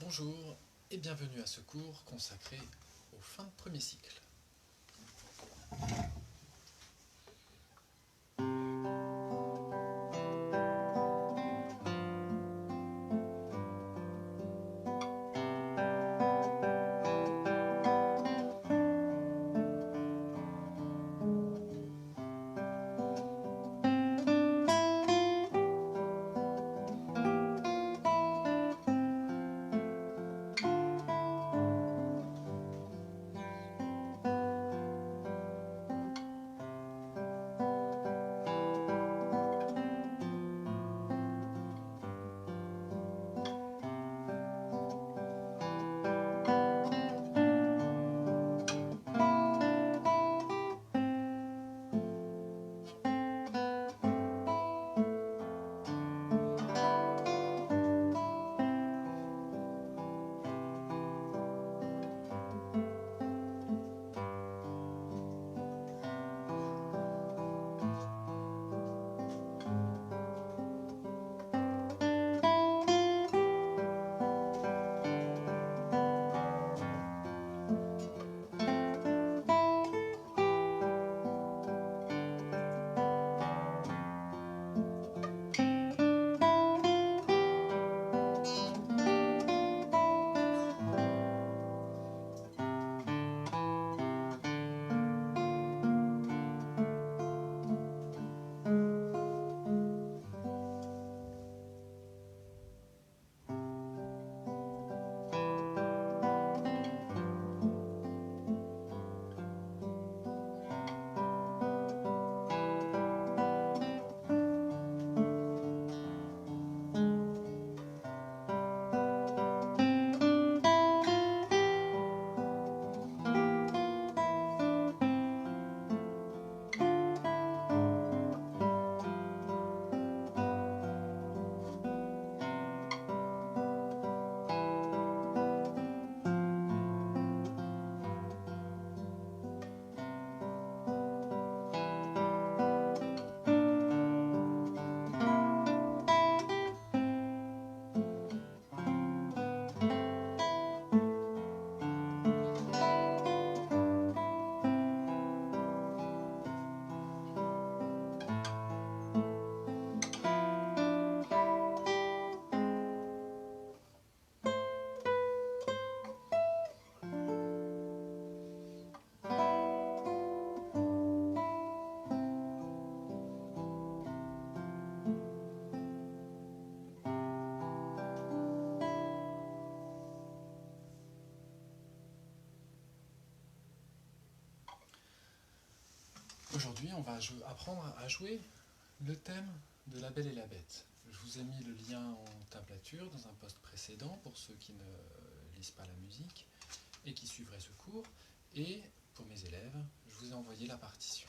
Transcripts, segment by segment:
Bonjour et bienvenue à ce cours consacré aux fins de premier cycle. Aujourd'hui, on va apprendre à jouer le thème de La Belle et la Bête. Je vous ai mis le lien en tablature dans un post précédent pour ceux qui ne lisent pas la musique et qui suivraient ce cours. Et pour mes élèves, je vous ai envoyé la partition.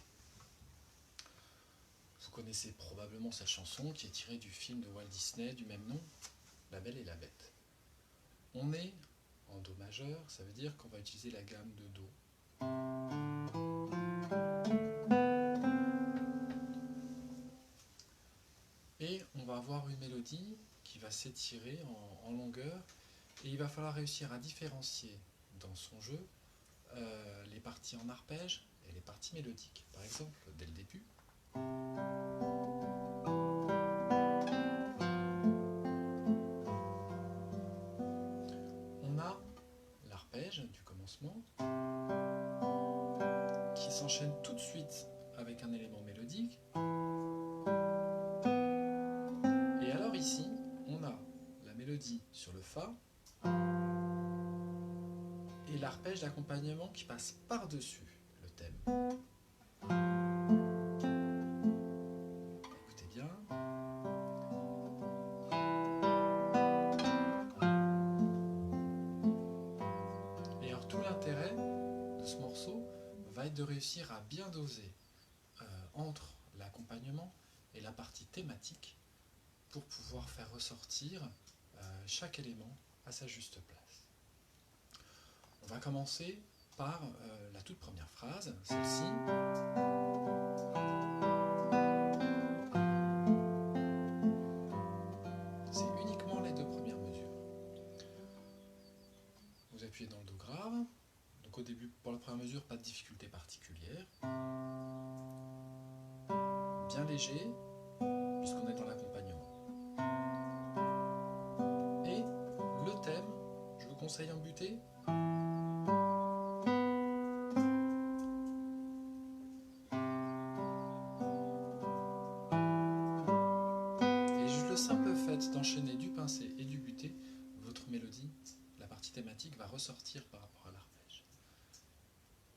Vous connaissez probablement cette chanson qui est tirée du film de Walt Disney du même nom, La Belle et la Bête. On est en Do majeur, ça veut dire qu'on va utiliser la gamme de Do. Et on va avoir une mélodie qui va s'étirer en longueur et il va falloir réussir à différencier dans son jeu les parties en arpège et les parties mélodiques. Par exemple, dès le début, on a l'arpège du commencement qui s'enchaîne tout de suite avec un élément mélodique. Et alors ici, on a la mélodie sur le Fa et l'arpège d'accompagnement qui passe par-dessus le thème. Écoutez bien. Et alors tout l'intérêt de ce morceau va être de réussir à bien doser entre l'accompagnement et la partie thématique pour pouvoir faire ressortir chaque élément à sa juste place. On va commencer par la toute première phrase, celle-ci. C'est uniquement les deux premières mesures. Donc au début, pour la première mesure, pas de difficulté particulière. Bien léger, puisqu'on est dans l'accompagnement. Et le thème, je vous conseille en buté. Et juste le simple fait d'enchaîner du pincé et du buté, votre mélodie, la partie thématique, va ressortir par rapport à l'arpège.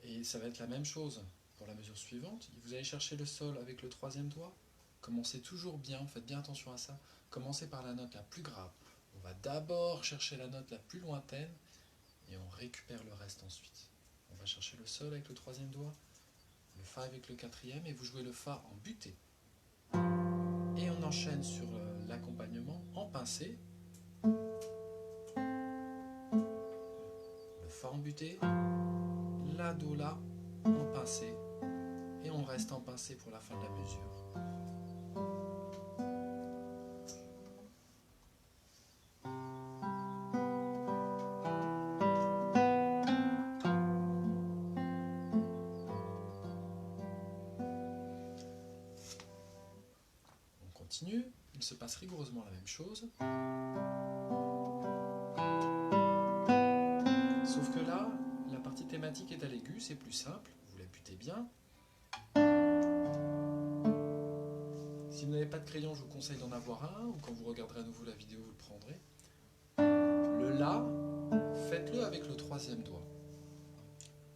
Et ça va être la même chose pour la mesure suivante. Vous allez chercher le sol avec le troisième doigt. Commencez toujours bien, faites bien attention à ça. Commencez par la note la plus grave. On va d'abord chercher la note la plus lointaine et on récupère le reste ensuite. On va chercher le sol avec le troisième doigt, le fa avec le quatrième et vous jouez le fa en buté. Et on enchaîne sur l'accompagnement en pincé. Le fa en buté, la do la en pincé et on reste en pincé pour la fin de la mesure. Continue, il se passe rigoureusement la même chose. Sauf que là, la partie thématique est à l'aigu, c'est plus simple, vous la butez bien. Si vous n'avez pas de crayon, je vous conseille d'en avoir un, ou quand vous regarderez à nouveau la vidéo, vous le prendrez. Le La, faites-le avec le troisième doigt.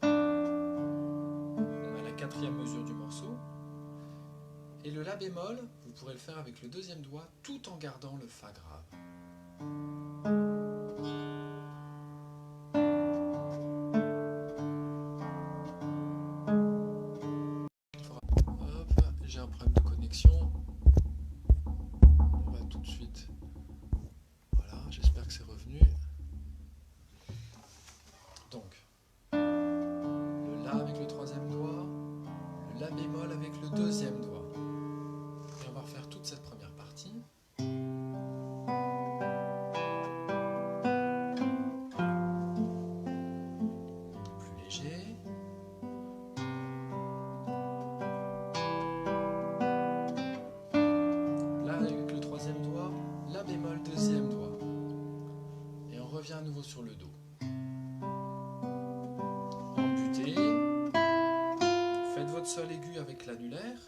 On a la quatrième mesure du morceau. Et le La bémol, vous pourrez le faire avec le deuxième doigt tout en gardant le Fa grave. Hop, j'ai un problème de connexion. On va tout de suite. Voilà, j'espère que c'est revenu. Donc, le La avec le troisième doigt, le La bémol avec le deuxième doigt. Et on va refaire toute cette première partie. Plus léger. Là avec le troisième doigt, La bémol, deuxième doigt. Et on revient à nouveau sur le Do. En buté, faites votre sol aigu avec l'annulaire.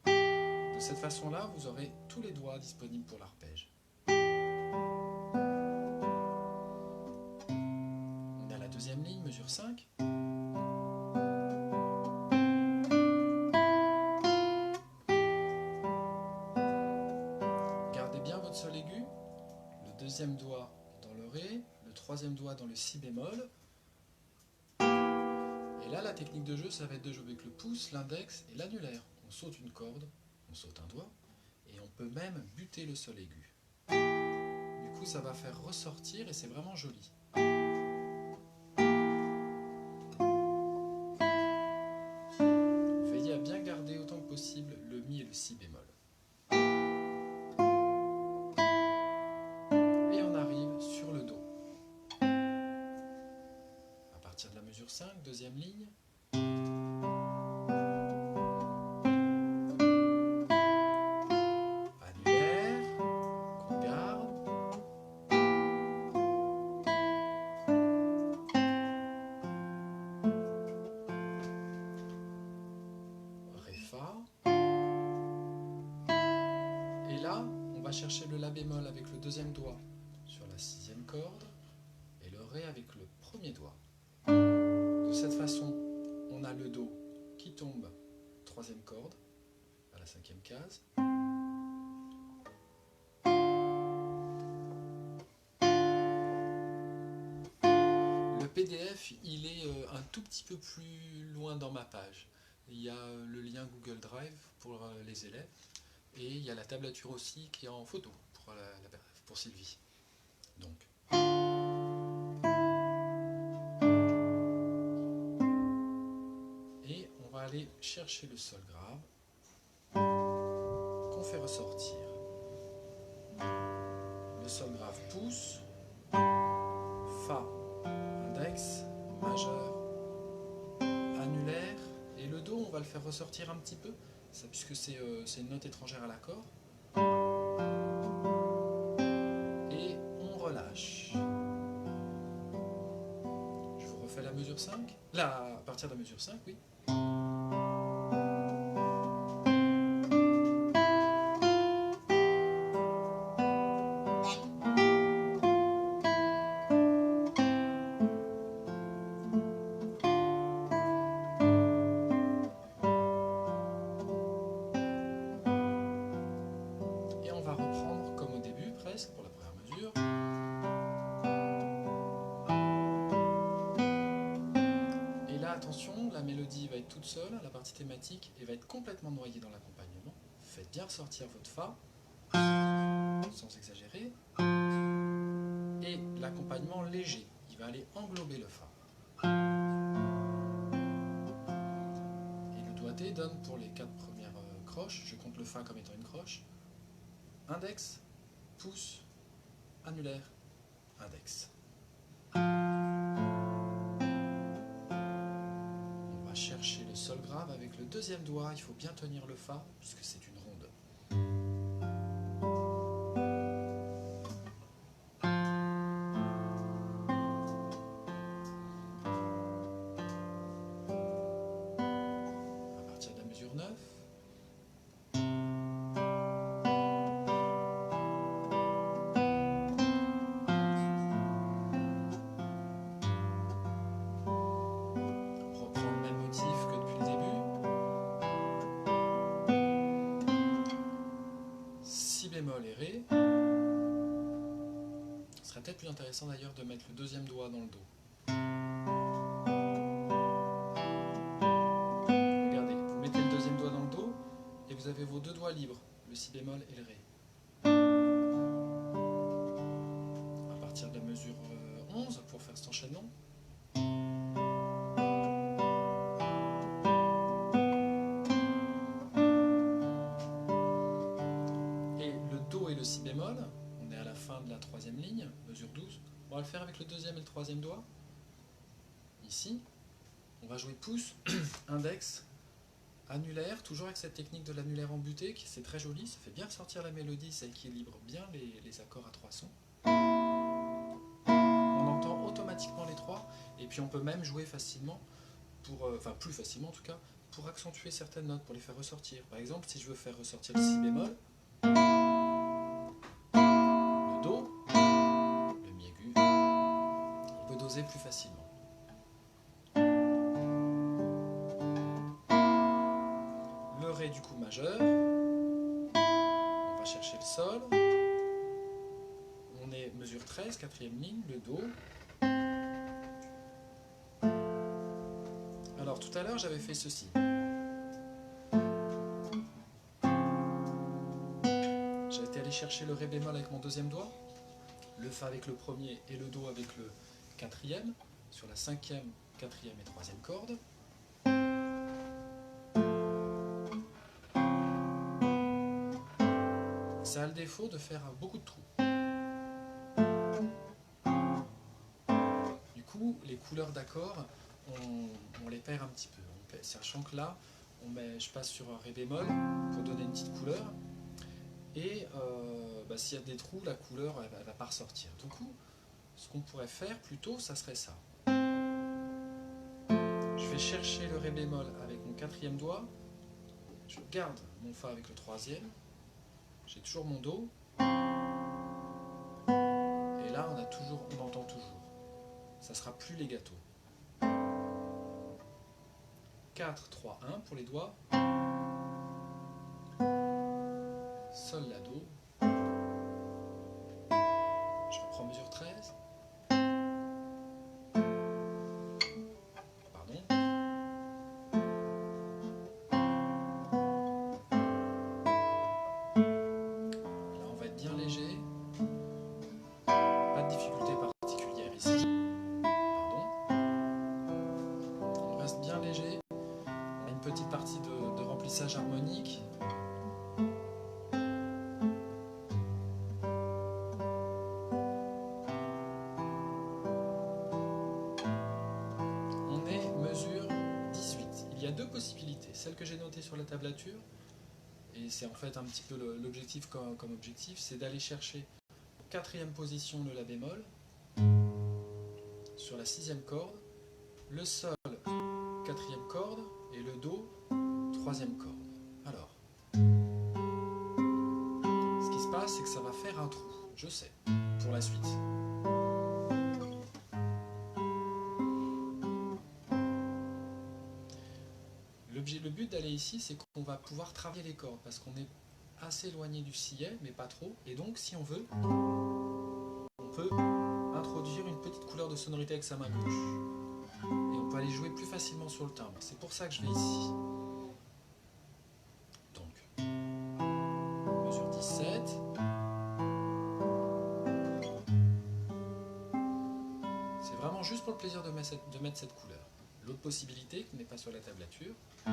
De cette façon-là, vous aurez tous les doigts disponibles pour l'arpège. On est à la deuxième ligne, mesure 5. Gardez bien votre sol aigu, le deuxième doigt dans le Ré, le troisième doigt dans le Si bémol. Et là, la technique de jeu, ça va être de jouer avec le pouce, l'index et l'annulaire. On saute une corde, on saute un doigt, et on peut même buter le sol aigu. Du coup, ça va faire ressortir et c'est vraiment joli. Veillez à bien garder autant que possible le Mi et le Si bémol. Et on arrive sur le Do. À partir de la mesure 5, deuxième ligne. Et là, on va chercher le La bémol avec le deuxième doigt sur la sixième corde et le Ré avec le premier doigt. De cette façon, on a le Do qui tombe troisième corde à la cinquième case. Le PDF, il est un tout petit peu plus loin dans ma page. Il y a le lien Google Drive pour les élèves. Et il y a la tablature aussi qui est en photo pour Sylvie. Donc. Et on va aller chercher le sol grave qu'on fait ressortir. Le sol grave pouce, Fa, index, majeur, va le faire ressortir un petit peu, puisque c'est une note étrangère à l'accord. Et on relâche. Je vous refais la mesure 5. Là, à partir de la mesure 5, oui. Et on va reprendre comme au début, presque, pour la première mesure. Et là, attention, la mélodie va être toute seule, la partie thématique, et va être complètement noyée dans l'accompagnement. Faites bien ressortir votre Fa, sans exagérer. Et l'accompagnement léger, il va aller englober le Fa. Et le doigté donne pour les 4 premières croches, je compte le Fa comme étant une croche, index, pouce, annulaire, index. On va chercher le sol grave avec le deuxième doigt, il faut bien tenir le Fa, puisque c'est une ronde. À partir de la mesure 9, bémol et Ré. Ce serait peut-être plus intéressant d'ailleurs de mettre le deuxième doigt dans le Do. Regardez, vous mettez le deuxième doigt dans le Do et vous avez vos deux doigts libres, le Si bémol et le Ré. À partir de la mesure 11, pour faire cet enchaînement. Et le Do et le Si bémol, on est à la fin de la troisième ligne, mesure 12. On va le faire avec le deuxième et le troisième doigt. Ici, on va jouer pouce, index, annulaire, toujours avec cette technique de l'annulaire embuté, qui c'est très joli, ça fait bien ressortir la mélodie, ça équilibre bien les accords à trois sons. On entend automatiquement les trois, et puis on peut même jouer facilement, enfin plus facilement en tout cas, pour accentuer certaines notes, pour les faire ressortir. Par exemple, si je veux faire ressortir le Si bémol, le Do, le Mi aigu, on peut doser plus facilement. Le Ré du coup majeur, on va chercher le Sol, on est mesure 13, quatrième ligne, le Do. Alors tout à l'heure j'avais fait ceci. J'ai été allé chercher le Ré bémol avec mon deuxième doigt, le Fa avec le premier et le Do avec le quatrième, sur la cinquième, quatrième et troisième corde. Ça a le défaut de faire beaucoup de trous. Du coup, les couleurs d'accords, on les perd un petit peu. Sachant que là, je passe sur un Ré bémol pour donner une petite couleur. Et s'il y a des trous, la couleur elle va pas ressortir. Du coup, ce qu'on pourrait faire plutôt, ça serait ça. Je vais chercher le Ré bémol avec mon quatrième doigt. Je garde mon Fa avec le troisième. J'ai toujours mon Do. Et là, on entend toujours. Ça sera plus legato. 4, 3, 1 pour les doigts. Sol, La, Do. Je reprends mesure 13. Pardon. Là, on va être bien léger. Pas de difficulté particulière ici. Pardon. On reste bien léger. On a une petite partie de remplissage harmonique. On est mesure 18. Il y a deux possibilités. celle que j'ai notée sur la tablature, et c'est en fait un petit peu l'objectif comme objectif, c'est d'aller chercher en quatrième position le La bémol, sur la sixième corde, le Sol, quatrième corde, et le Do, troisième corde. Alors, ce qui se passe, c'est que ça va faire un trou, je sais, pour la suite. Le but d'aller ici, c'est qu'on va pouvoir travailler les cordes, parce qu'on est assez éloigné du sillet, mais pas trop, et donc si on veut, on peut introduire une petite couleur de sonorité avec sa main gauche. Et on peut aller jouer plus facilement sur le timbre. C'est pour ça que je vais ici. Donc, mesure 17. C'est vraiment juste pour le plaisir de mettre cette couleur. L'autre possibilité, qui n'est pas sur la tablature, je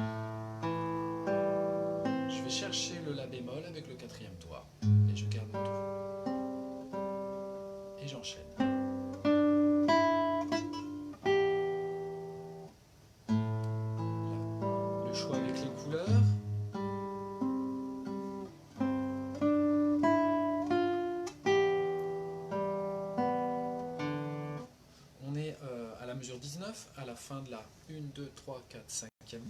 vais chercher le La bémol avec le quatrième doigt, et je garde mon Do. Et j'enchaîne. Le choix avec les couleurs. On est à la mesure 19, à la fin de la 1, 2, 3, 4, 5e.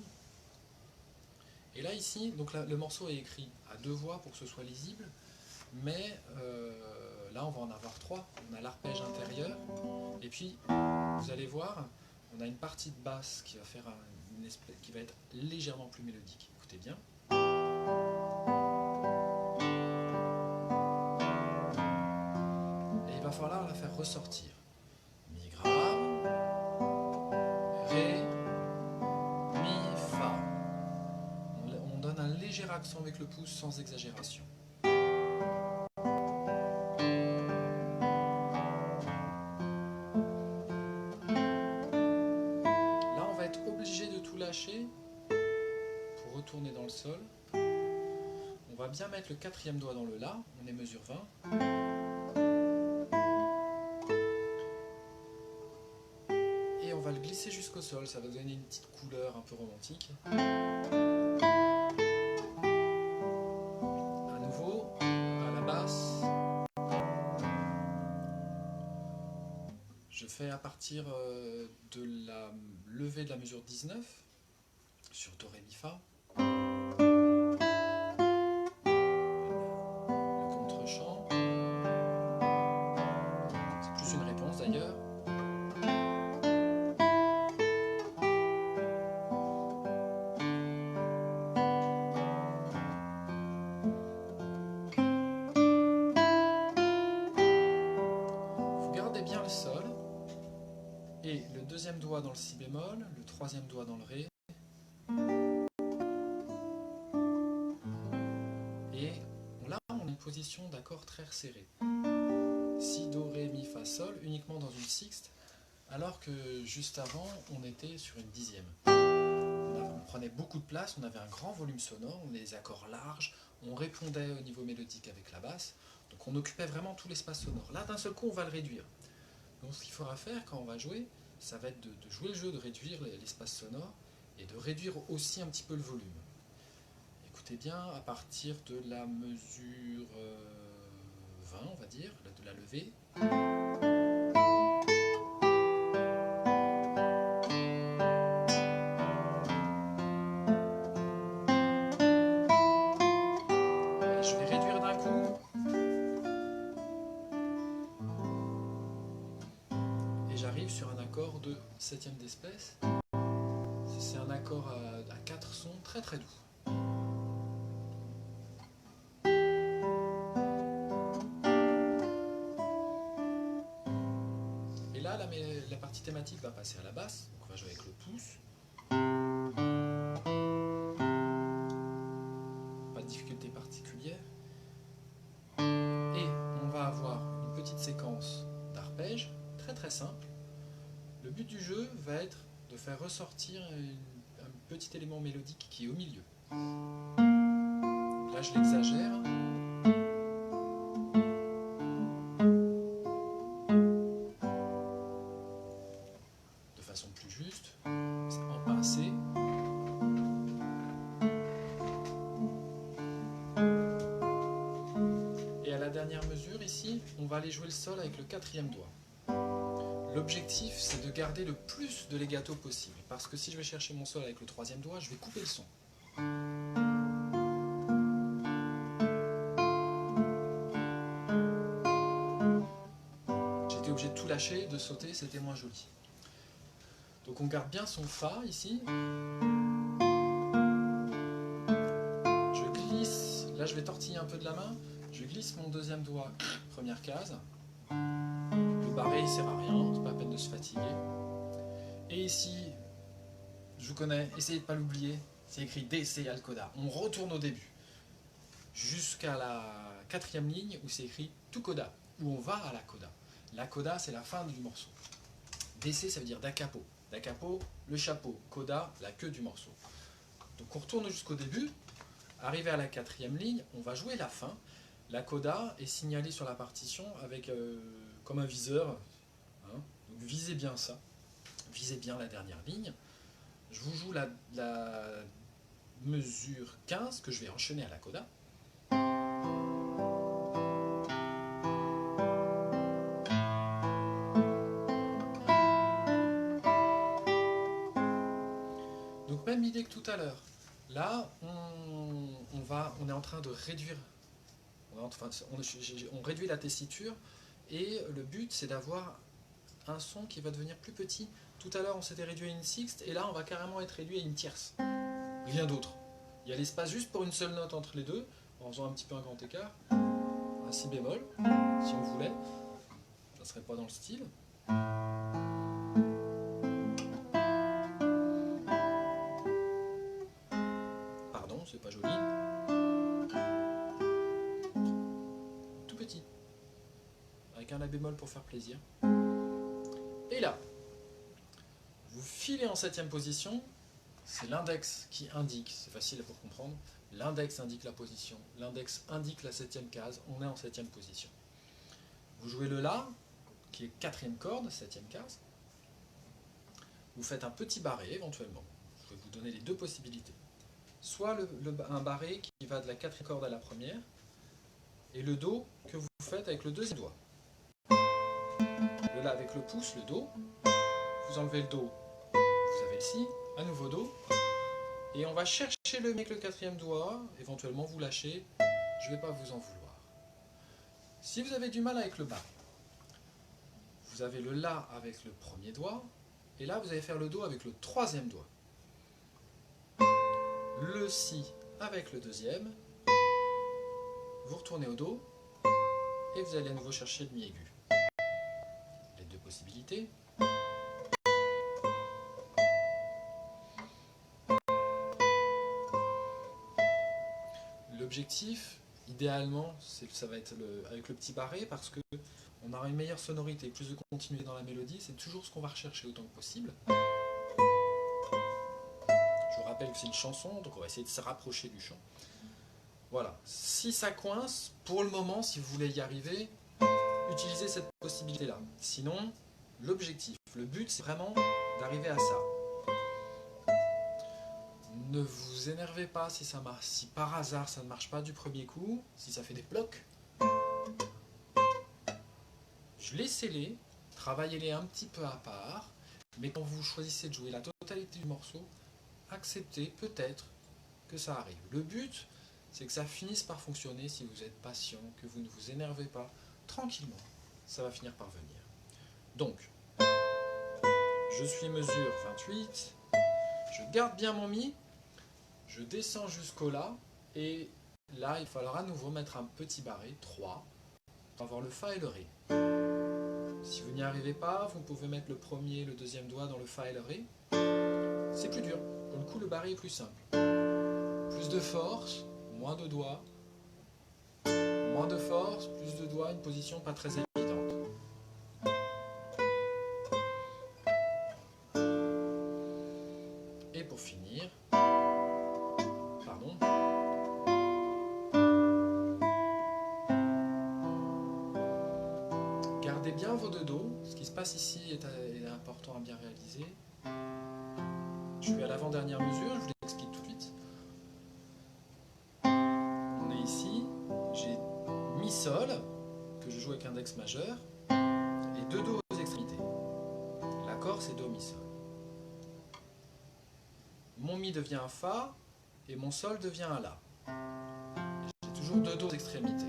Et là, ici, donc là, le morceau est écrit à 2 voix pour que ce soit lisible, mais là, on va en avoir 3. On a l'arpège intérieur, et puis, vous allez voir, on a une partie de basse qui va faire qui va être légèrement plus mélodique. Écoutez bien. Et il va falloir la faire ressortir. Mi grave, Ré, Mi, Fa. On donne un léger accent avec le pouce sans exagération. Là, on va être obligé de tout lâcher pour retourner dans le Sol. On va bien mettre le quatrième doigt dans le La, on est mesure 20. Et on va le glisser jusqu'au Sol, ça va donner une petite couleur un peu romantique. À nouveau, à la basse. Je fais à partir de la levée de la mesure 19, sur Do, Ré, Mi, Fa. C'est plus une réponse d'ailleurs. Vous gardez bien le Sol et le deuxième doigt dans le Si bémol, le troisième doigt dans le Ré. Et là, on a une position d'accord très resserrée. Si, Do, Ré, Mi, Fa, Sol, uniquement dans une sixte, alors que juste avant, on était sur une dixième. On prenait beaucoup de place, on avait un grand volume sonore, on avait des accords larges, on répondait au niveau mélodique avec la basse, donc on occupait vraiment tout l'espace sonore. Là, d'un seul coup, on va le réduire. Donc ce qu'il faudra faire quand on va jouer, ça va être de jouer le jeu, de réduire l'espace sonore, et de réduire aussi un petit peu le volume. Écoutez bien, à partir de la mesure 20, on va dire, de la levée. Et je vais réduire d'un coup. Et j'arrive sur un accord de 7e d'espèce. C'est un accord à 4 sons très très doux. Et là, la partie thématique va passer à la basse, donc on va jouer avec le pouce. Pas de difficulté particulière. Et on va avoir une petite séquence d'arpèges, très très simple. Le but du jeu va être de faire ressortir un petit élément mélodique qui est au milieu. Là, je l'exagère. De façon plus juste, en pincé. on va aller jouer le sol avec le 4e doigt. L'objectif, c'est de garder le plus de legato possible, parce que si je vais chercher mon sol avec le 3e doigt, je vais couper le son. J'étais obligé de tout lâcher, de sauter, c'était moins joli. Donc on garde bien son Fa ici. Je glisse, là je vais tortiller un peu de la main, je glisse mon 2e doigt, première case. Le barré il sert à rien, c'est pas la peine de se fatiguer. Et ici, je vous connais, essayez de ne pas l'oublier, c'est écrit DC al coda. On retourne au début, jusqu'à la 4e ligne où c'est écrit tout coda, où on va à la coda. La coda, c'est la fin du morceau. DC, ça veut dire da capo. Da capo, le chapeau. Coda, la queue du morceau. Donc on retourne jusqu'au début. Arrivé à la 4e ligne, on va jouer la fin. La coda est signalée sur la partition avec comme un viseur. Hein. Donc visez bien ça. Visez bien la dernière ligne. Je vous joue la mesure 15 que je vais enchaîner à la coda. Donc même idée que tout à l'heure. Là, on est en train de réduire. On réduit la tessiture et le but c'est d'avoir un son qui va devenir plus petit. Tout à l'heure on s'était réduit à une sixte et là on va carrément être réduit à une tierce. Rien d'autre. Il y a l'espace juste pour une seule note entre les deux, en faisant un petit peu un grand écart. Un si bémol, si on voulait. Ça serait pas dans le style. Pardon, c'est pas joli. Tout petit. Avec un La bémol pour faire plaisir. Et là, vous filez en 7e position. C'est l'index qui indique, c'est facile pour comprendre, l'index indique la position, l'index indique la 7e case, on est en 7e position. Vous jouez le La, qui est 4e corde, 7e case. Vous faites un petit barré éventuellement. Je vais vous donner les deux possibilités. Soit un barré qui va de la 4e corde à la première, et le Do que vous faites avec le 2e doigt. Le La avec le pouce, le Do, vous enlevez le Do, vous avez le Si, à nouveau Do, et on va chercher le Mi avec le 4e doigt, éventuellement vous lâchez, je ne vais pas vous en vouloir. Si vous avez du mal avec le barré, vous avez le La avec le 1er doigt, et là vous allez faire le Do avec le 3e doigt. Le Si avec le 2e, vous retournez au Do, et vous allez à nouveau chercher le Mi aigu. Les deux possibilités. L'objectif, idéalement, ça va être avec le petit barré parce que on aura une meilleure sonorité, plus de continuité dans la mélodie, c'est toujours ce qu'on va rechercher autant que possible. Je vous rappelle que c'est une chanson, donc on va essayer de se rapprocher du chant. Voilà, si ça coince, pour le moment, si vous voulez y arriver, utilisez cette possibilité-là. Sinon, l'objectif, le but, c'est vraiment d'arriver à ça. Ne vous énervez pas si par hasard ça ne marche pas du premier coup, si ça fait des blocs. Laissez-les, travaillez-les un petit peu à part, mais quand vous choisissez de jouer la totalité du morceau, acceptez peut-être que ça arrive. Le but, c'est que ça finisse par fonctionner si vous êtes patient, que vous ne vous énervez pas, tranquillement, ça va finir par venir. Donc, je suis mesure 28, je garde bien mon Mi, je descends jusqu'au La, et là, il va falloir à nouveau mettre un petit barré, 3, pour avoir le Fa et le Ré. Si vous n'y arrivez pas, vous pouvez mettre le 1er et le 2e doigt dans le Fa et le Ré. C'est plus dur. Pour le coup, le barré est plus simple. Plus de force, moins de doigts. Moins de force, plus de doigts, une position pas très évidente. Et pour finir, pardon. Gardez bien vos deux dos. Ce qui se passe ici est important à bien réaliser. Je suis à l'avant-dernière mesure, je vous l'explique tout de suite. On est ici, j'ai Mi Sol, que je joue avec un index majeur et deux Do aux extrémités. L'accord c'est Do, Mi, Sol. Mon Mi devient un Fa et mon Sol devient un La. J'ai toujours deux Do aux extrémités.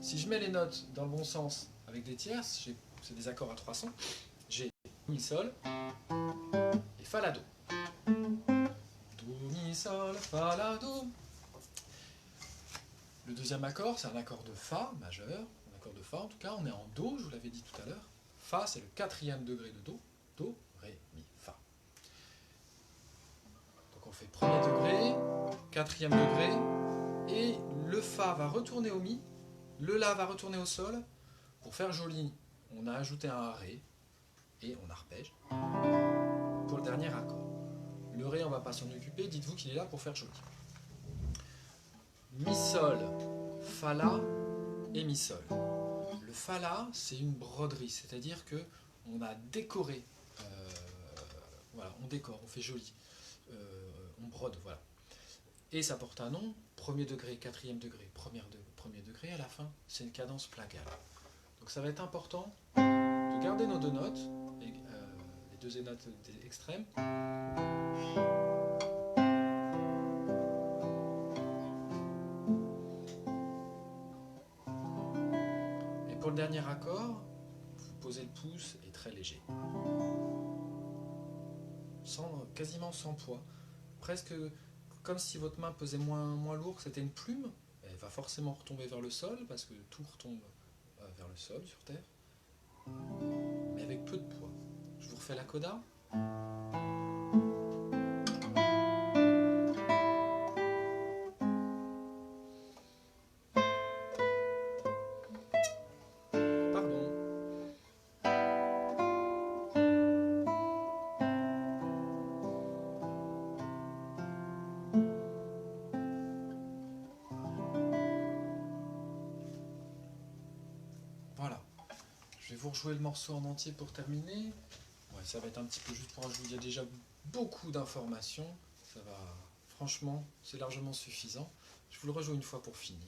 Si je mets les notes dans le bon sens avec des tierces, c'est des accords à 300, j'ai Do, Mi, Sol et Fa, La, Do. Do, Mi, Sol, Fa, La, Do. Le deuxième accord, c'est un accord de Fa majeur, un accord de Fa en tout cas, on est en Do, je vous l'avais dit tout à l'heure. Fa, c'est le quatrième degré de Do. Do, Ré, Mi, Fa. Donc on fait premier degré, quatrième degré, et le Fa va retourner au Mi, le La va retourner au Sol. Pour faire joli, on a ajouté un Ré, et on arpège pour le dernier accord. Le Ré, on ne va pas s'en occuper, dites-vous qu'il est là pour faire joli. Mi, Sol, Fa, La et Mi, Sol. Le Fa, La, c'est une broderie, c'est-à-dire que on a décoré, voilà, on décore, on fait joli, on brode, voilà. Et ça porte un nom, premier degré, quatrième degré, premier degré, à la fin, c'est une cadence plagale. Donc ça va être important de garder nos deux notes, les deux notes extrêmes. Et pour le dernier accord, vous posez le pouce et très léger. Quasiment sans poids. Presque comme si votre main pesait moins lourd, que c'était une plume. Elle va forcément retomber vers le sol, parce que tout retombe vers le sol, sur terre. Mais avec peu de poids. Je vous refais la coda. Pardon. Voilà. Je vais vous rejouer le morceau en entier pour terminer. Ouais, ça va être un petit peu juste pour ajouter. Il y a déjà beaucoup d'informations. Ça va, franchement, c'est largement suffisant. Je vous le rejoue une fois pour finir.